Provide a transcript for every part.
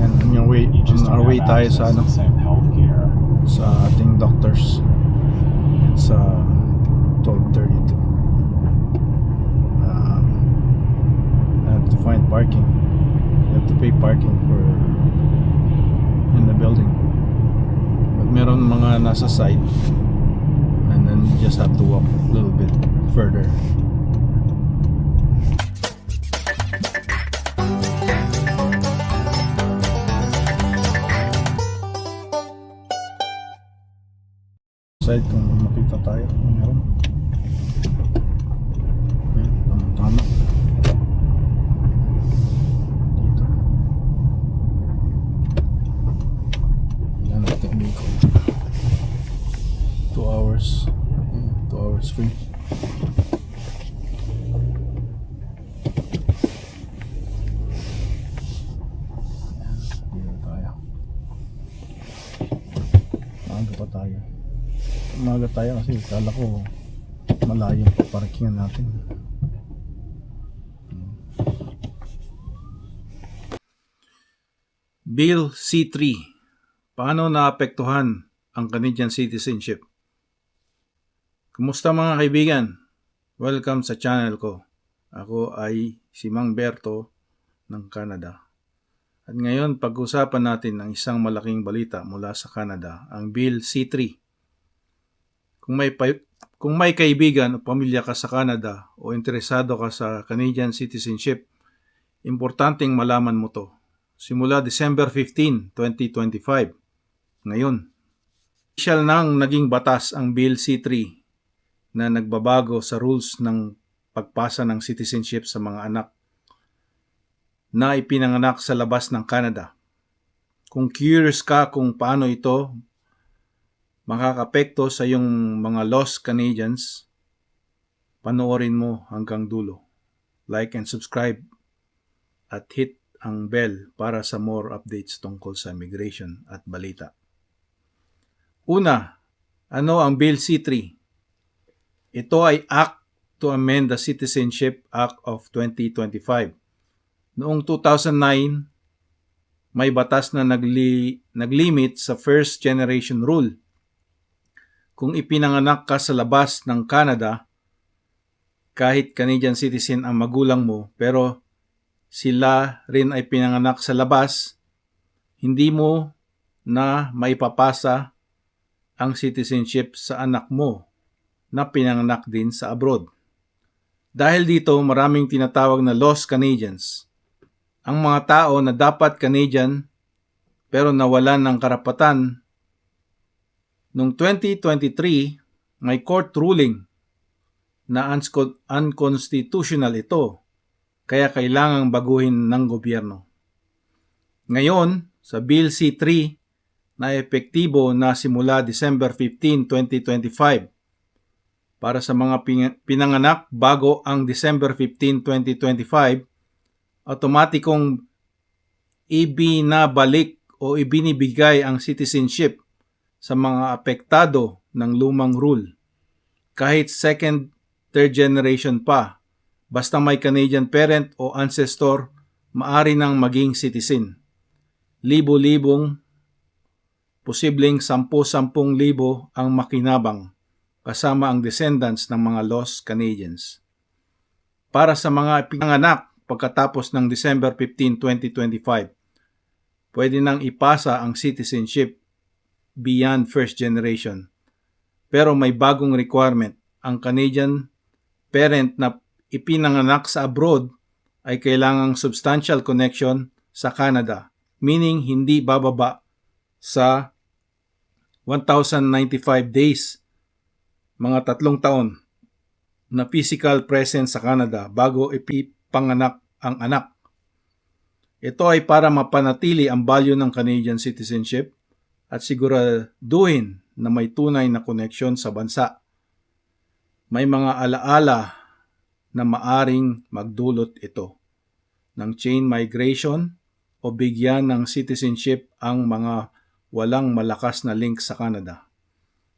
Yan, on our way tayo sa sa ating doctors. It's 12:32. I have to find parking. You have to pay parking for in the building. But meron mga nasa side, and then you just have to walk a little bit further. Side kung makita tayo, meron. Tama. Dito. Yan natin umikot. 2 hours. 2 hours free. Dito tayo. Maaga pa tayo. Umaga tayo kasi kala ko malayo pa parkingan natin. Bill C-3. Paano naapektuhan ang Canadian citizenship? Kumusta mga kaibigan? Welcome sa channel ko. Ako ay si Mang Berto ng Canada. At ngayon pag-usapan natin ang isang malaking balita mula sa Canada, ang Bill C-3. Kung may kaibigan o pamilya ka sa Canada o interesado ka sa Canadian citizenship, importanteng malaman mo to. Simula December 15, 2025, ngayon, official nang naging batas ang Bill C-3 na nagbabago sa rules ng pagpasa ng citizenship sa mga anak na ipinanganak sa labas ng Canada. Kung curious ka kung paano ito makakapekto sa iyong mga lost Canadians, panoorin mo hanggang dulo. Like and subscribe at hit ang bell para sa more updates tungkol sa immigration at balita. Una, ano ang Bill C-3? Ito ay Act to Amend the Citizenship Act of 2025. Noong 2009, may batas na naglimit sa first generation rule. Kung ipinanganak ka sa labas ng Canada, kahit Canadian citizen ang magulang mo, pero sila rin ay pinanganak sa labas, hindi mo na maipapasa ang citizenship sa anak mo na pinanganak din sa abroad. Dahil dito, maraming tinatawag na lost Canadians. Ang mga tao na dapat Canadian pero nawalan ng karapatan. Noong 2023, may court ruling na unconstitutional ito, kaya kailangang baguhin ng gobyerno. Ngayon, sa Bill C-3 na epektibo na simula December 15, 2025, para sa mga pinanganak bago ang December 15, 2025, otomatikong ibinabalik o ibinibigay ang citizenship sa mga apektado ng lumang rule. Kahit second, third generation pa, basta may Canadian parent o ancestor, maari nang maging citizen. Libo-libong, posibleng 10,000 ang makinabang, kasama ang descendants ng mga lost Canadians. Para sa mga pinanganak pagkatapos ng December 15, 2025, pwede nang ipasa ang citizenship beyond first generation. Pero may bagong requirement. Ang Canadian parent na ipinanganak sa abroad ay kailangang substantial connection sa Canada, meaning hindi bababa sa 1,095 days, mga 3 taon, na physical presence sa Canada bago ipipanganak ang anak. Ito ay para mapanatili ang value ng Canadian citizenship at siguraduhin na may tunay na koneksyon sa bansa. May mga alaala na maaring magdulot ito ng chain migration o bigyan ng citizenship ang mga walang malakas na link sa Canada.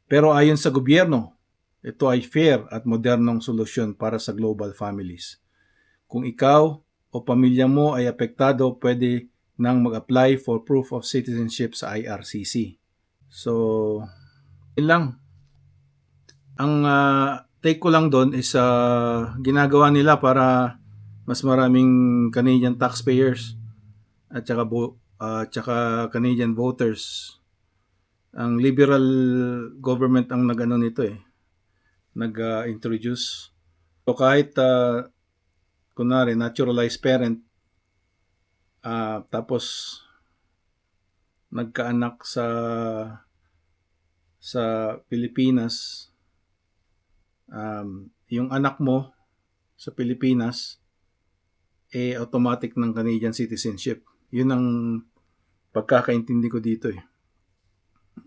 Pero ayon sa gobyerno, ito ay fair at modernong solusyon para sa global families. Kung ikaw o pamilya mo ay apektado, pwede nang mag-apply for proof of citizenship sa IRCC. So, yun lang. Ang take ko lang doon is ginagawa nila para mas maraming Canadian taxpayers at saka Canadian voters. Ang liberal government ang nag-ano nito nag-introduce. So kahit kunwari naturalized parent tapos nagkaanak sa Pilipinas, yung anak mo sa Pilipinas automatic ng Canadian citizenship. Yun ang pagkakaintindi ko dito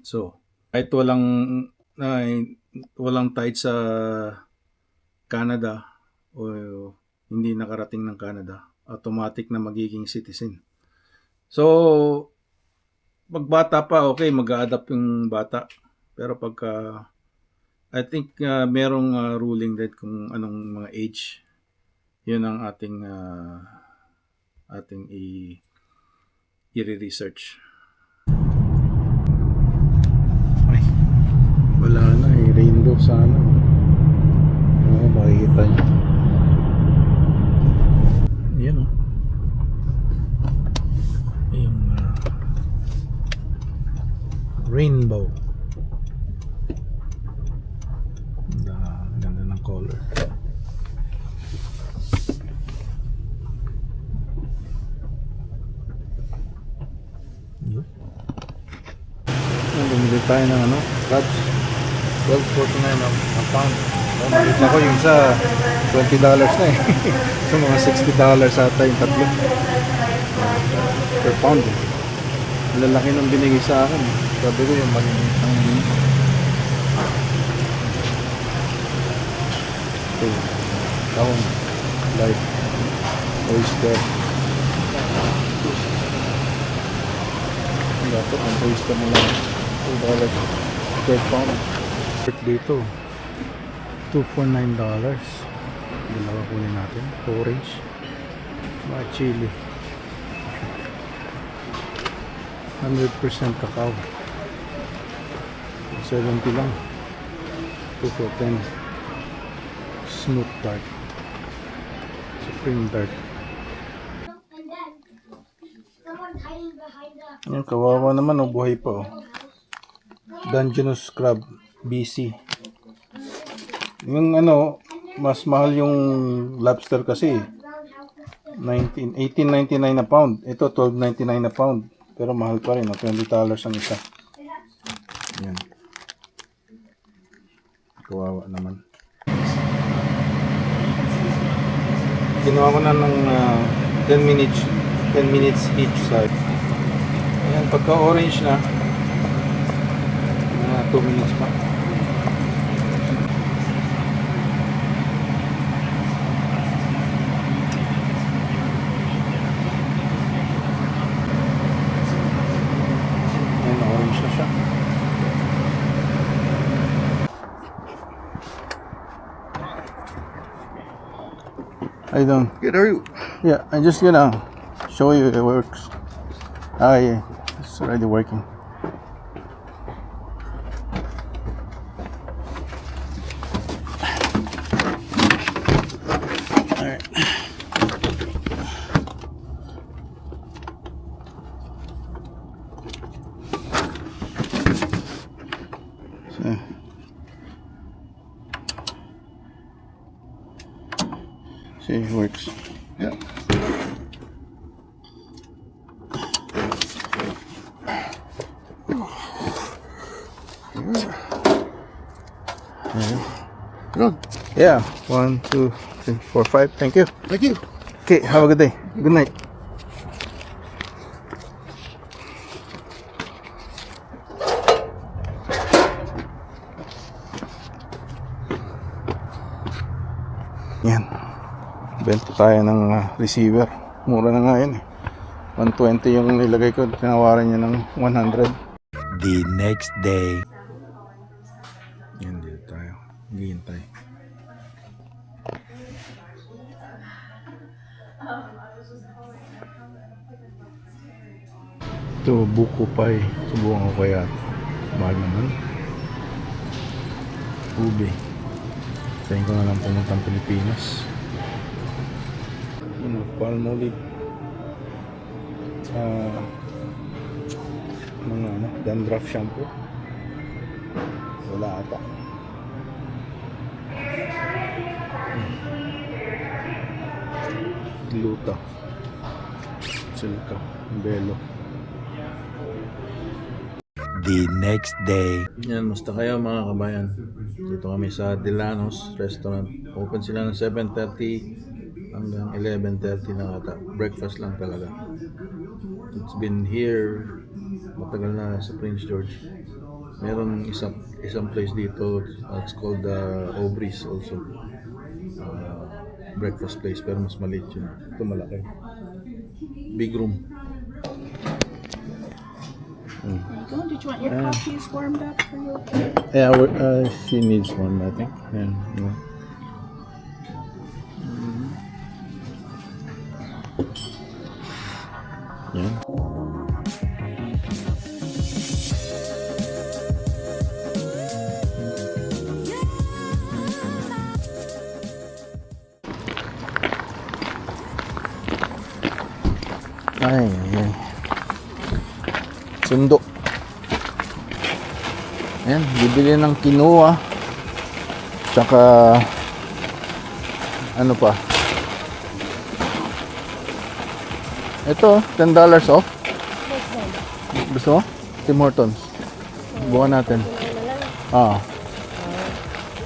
So, kahit walang tied sa Canada o hindi nakarating ng Canada, automatic na magiging citizen. So, pag bata pa, okay, mag-a-adapt yung bata. Pero pagka, I think merong ruling din kung anong mga age. Yun ang ating i-research. Ay, wala na rainbow sana. Makikita nyo. Yan yung rainbow. Ganda ng color. Bumili tayo ng crabs. $12.49 a pound. Nakita ko yung isa $20 na so mga $60 ata yung tatlo per pound lalaki nung binigay sa akin sabi ko yung maliliit ang taon live oyster dapat ang oyster mo lang $2 per pound dito $249 dalawa kunin natin orange mga chili 100% cacao 70 lang 2 for 10 smooth dark supreme dark yan kawawa naman buhay pa Dungeness crab BC yung mas mahal yung lobster kasi $18.99 a pound. Ito $12.99 a pound. Pero mahal pa rin, $20 ang isa. Yan. Kawawa naman. Ginawa ko na ng 10 minutes each side. Ayan, pagka orange na 2 minutes pa. I don't. Good, how are you? Yeah, I'm just gonna show you it works. Ah, yeah, it's already working. Alright. So. See, it works. Yeah. Good. Yeah, 1, 2, 3, 4, 5. Thank you. Thank you. Okay, have a good day. Good night. Yan. Benta tayo ng receiver. Mura na nga yan 120 yung nilagay ko. Tinawaran niya ng 100. The next day. Yan, dito tayo. Hihintay. Ito, buko pie. Subukan ko kaya. Mahal naman. Ube. Sayin ko na lang pumuntang Pilipinas. Palmolive. Mga dandruff shampoo. Wala ata. Luta. Silka. Belo. The next day. Yan, musta kayo mga kabayan? Dito kami sa Delanos Restaurant. Open sila ng 7:30 hanggang 11:30 na ata. Breakfast lang talaga. It's been here matagal na sa Prince George. Meron isang place dito, it's called Aubry's also. Breakfast place pero mas maliit yun. Ito malaki. Big room. Did you want your coffees warmed up for you? Yeah, she needs one, I think. Yeah, yeah. Yeah. Ay, ay. Sundo. Ayan, bibili ng quinoa. Tsaka ano pa? Ito, $10 off. Gusto mo? Tim Hortons. Buwan natin.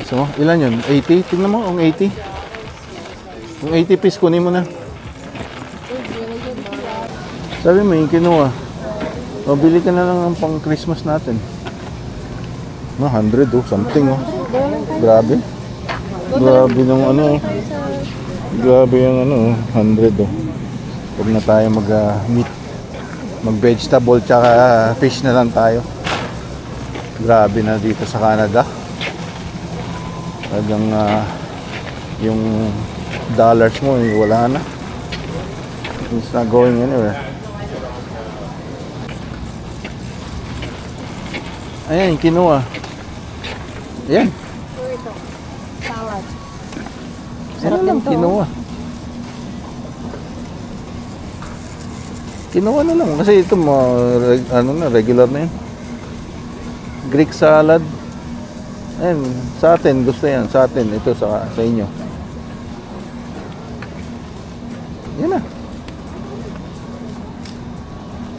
Gusto mo? Ilan yun? 80? Tingnan mo, ang 80. Yung 80 piece, kunin mo na. Sabi mo, yung quinoa. O, bili ka na lang ng pang Christmas natin. 100 something Grabe. Grabe ng ano. Grabe yung ano, 100 Huwag na tayo mag-meat. Mag-vegetable tsaka fish na lang tayo. Grabe na dito sa Canada. Talagang yung dollars mo wala na. It's not going anywhere. Ayan, quinoa. Ayan. Ito. Salad. Sarap lang quinoa. Quinoa na lang kasi ito regular na 'yan. Greek salad. Ayan, sa atin gusto 'yan, sa atin ito sa inyo. Yan na.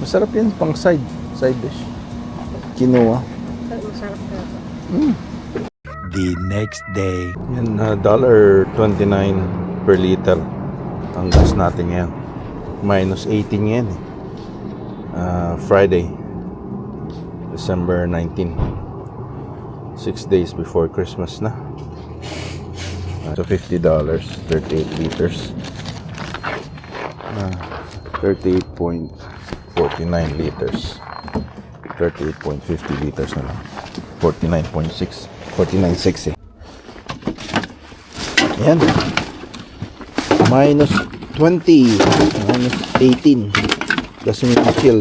Masarap 'yan pang side dish. Quinoa. Masarap na ito. The next day. Yan, $1.29 per liter ang gas natin ngayon. Minus 18 yan Friday, December 19. 6 days before Christmas na. So $50, 38 liters. 38.49 liters. 38.50 liters na lang. 49.6. 49.6 Ayan. Minus 20. Minus 18. Doesn't even chill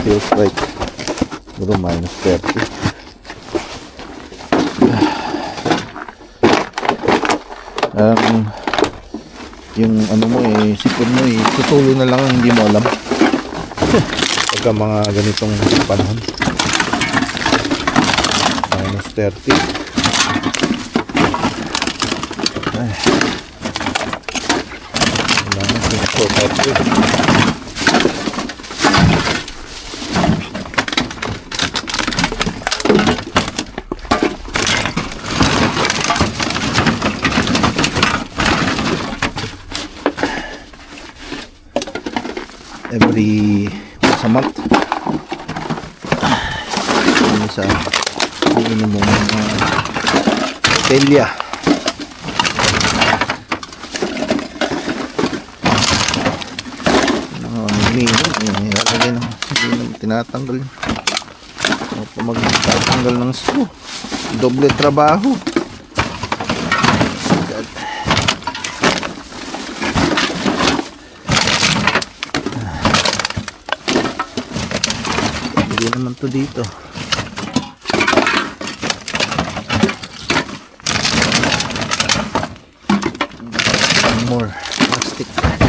feels like minus 30. Yung ano mo sipon mo tutulo na lang hindi mo alam. Pagka mga ganitong panahon. Minus 30. Ay. Wala na, sinasort out ko every once a month. Isa inom mo Telia. Ilalagay na tinatanggal magtatanggal ng screw. Doble trabaho. Pwede naman to dito. More plastic.